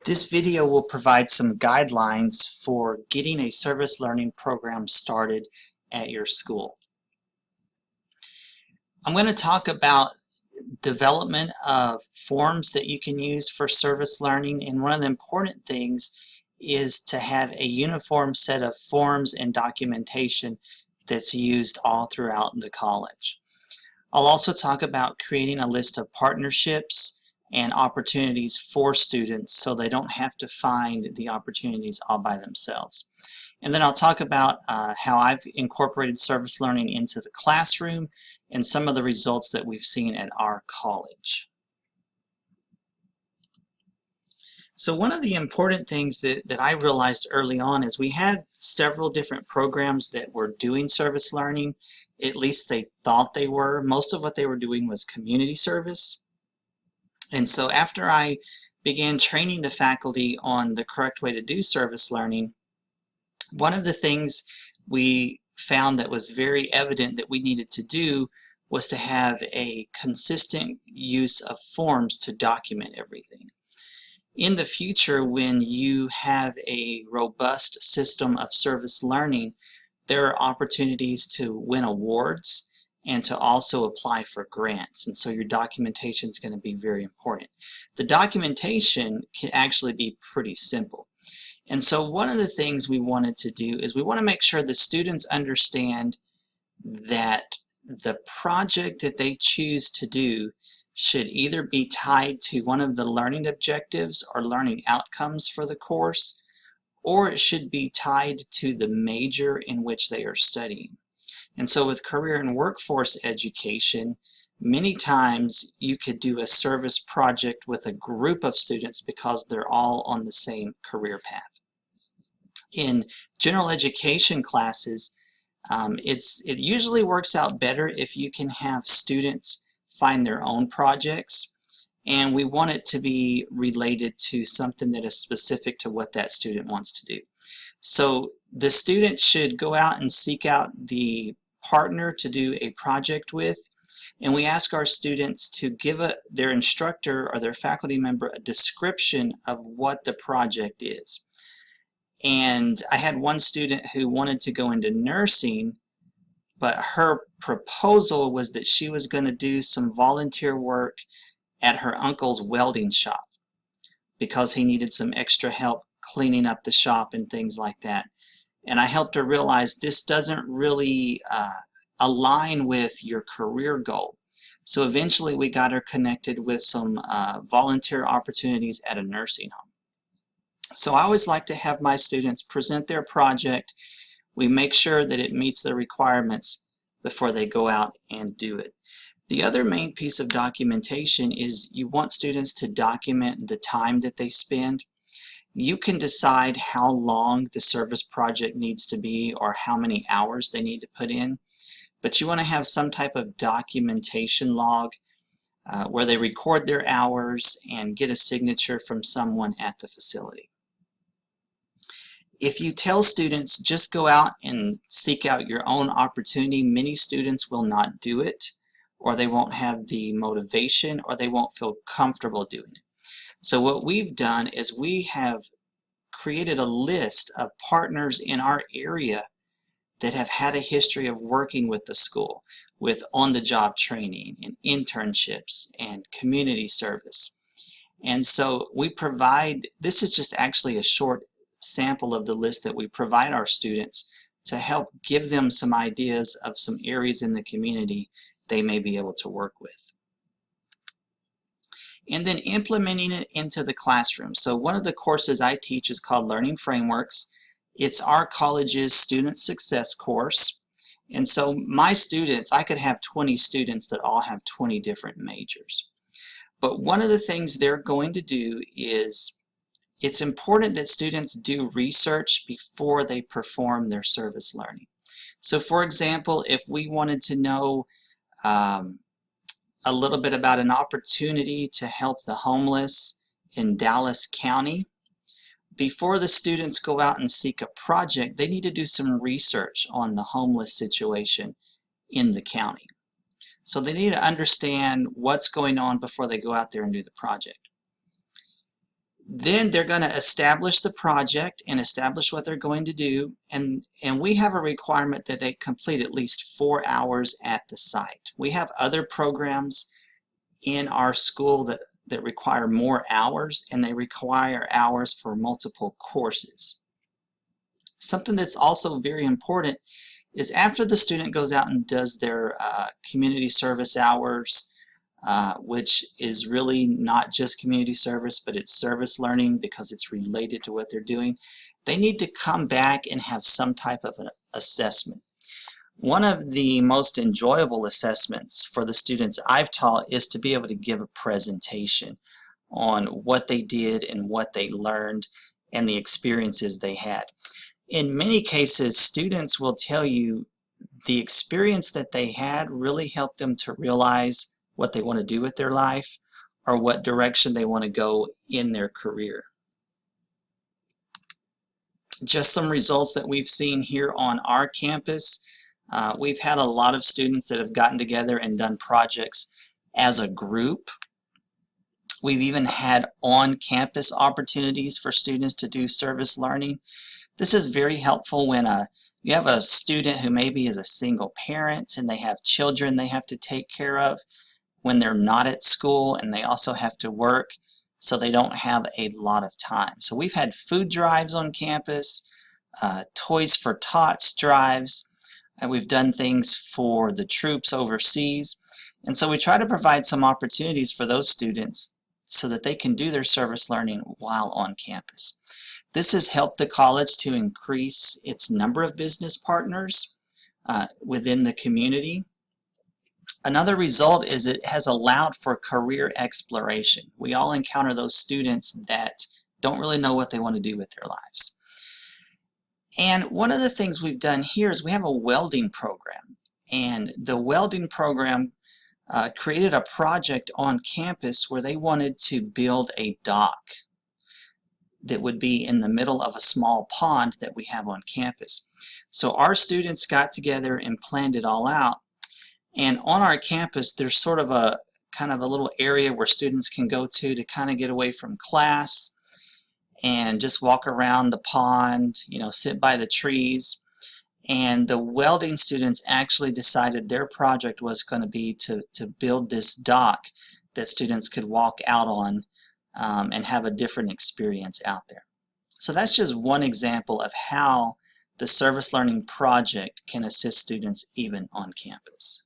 This video will provide some guidelines for getting a service learning program started at your school. I'm going to talk about development of forms that you can use for service learning, and one of the important things is to have a uniform set of forms and documentation that's used all throughout the college. I'll also talk about creating a list of partnerships and opportunities for students so they don't have to find the opportunities all by themselves. And then I'll talk about how I've incorporated service learning into the classroom and some of the results that we've seen at our college. So one of the important things that I realized early on is we had several different programs that were doing service learning. At least they thought they were. Most of what they were doing was community service. And so after I began training the faculty on the correct way to do service learning, one of the things we found that was very evident that we needed to do was to have a consistent use of forms to document everything. In the future, when you have a robust system of service learning, there are opportunities to win awards and to also apply for grants. And so your documentation is going to be very important. The documentation can actually be pretty simple. And so one of the things we wanted to do is we want to make sure the students understand that the project that they choose to do should either be tied to one of the learning objectives or learning outcomes for the course, or it should be tied to the major in which they are studying. And so with career and workforce education, many times you could do a service project with a group of students because they're all on the same career path. In general education classes, it usually works out better if you can have students find their own projects, and we want it to be related to something that is specific to what that student wants to do. So the student should go out and seek out the partner to do a project with, and we ask our students to give their instructor or their faculty member a description of what the project is. And I had one student who wanted to go into nursing, but her proposal was that she was going to do some volunteer work at her uncle's welding shop because he needed some extra help cleaning up the shop and things like that. And I helped her realize this doesn't really align with your career goal. So eventually we got her connected with some volunteer opportunities at a nursing home. So I always like to have my students present their project. We make sure that it meets the requirements before they go out and do it. The other main piece of documentation is you want students to document the time that they spend. You can decide how long the service project needs to be or how many hours they need to put in, but you want to have some type of documentation log where they record their hours and get a signature from someone at the facility. If you tell students just go out and seek out your own opportunity, many students will not do it, or they won't have the motivation, or they won't feel comfortable doing it. So what we've done is we have created a list of partners in our area that have had a history of working with the school, with on-the-job training and internships and community service. And so we provide, this is just actually a short sample of the list that we provide our students to help give them some ideas of some areas in the community they may be able to work with. And then implementing it into the classroom. So one of the courses I teach is called Learning Frameworks. It's our college's student success course. And so my students, I could have 20 students that all have 20 different majors. But one of the things they're going to do is it's important that students do research before they perform their service learning. So for example, if we wanted to know a little bit about an opportunity to help the homeless in Dallas County, before the students go out and seek a project, they need to do some research on the homeless situation in the county. So they need to understand what's going on before they go out there and do the project. Then they're going to establish the project and establish what they're going to do, and we have a requirement that they complete at least 4 hours at the site. We have other programs in our school that require more hours, and they require hours for multiple courses. Something that's also very important is after the student goes out and does their community service hours, which is really not just community service, but it's service learning because it's related to what they're doing, they need to come back and have some type of an assessment. One of the most enjoyable assessments for the students I've taught is to be able to give a presentation on what they did and what they learned and the experiences they had. In many cases, students will tell you the experience that they had really helped them to realize what they want to do with their life or what direction they want to go in their career. Just some results that we've seen here on our campus. We've had a lot of students that have gotten together and done projects as a group. We've even had on-campus opportunities for students to do service learning. This is very helpful when you have a student who maybe is a single parent and they have children they have to take care of when they're not at school, and they also have to work, so they don't have a lot of time. So we've had food drives on campus, Toys for Tots drives, and we've done things for the troops overseas. And so we try to provide some opportunities for those students so that they can do their service learning while on campus. This has helped the college to increase its number of business partners within the community. Another result is it has allowed for career exploration. We all encounter those students that don't really know what they want to do with their lives. And one of the things we've done here is we have a welding program. And the welding program created a project on campus where they wanted to build a dock that would be in the middle of a small pond that we have on campus. So our students got together and planned it all out. And on our campus, there's sort of a kind of a little area where students can go to kind of get away from class and just walk around the pond, sit by the trees. And the welding students actually decided their project was going to be to build this dock that students could walk out on and have a different experience out there. So that's just one example of how the service learning project can assist students even on campus.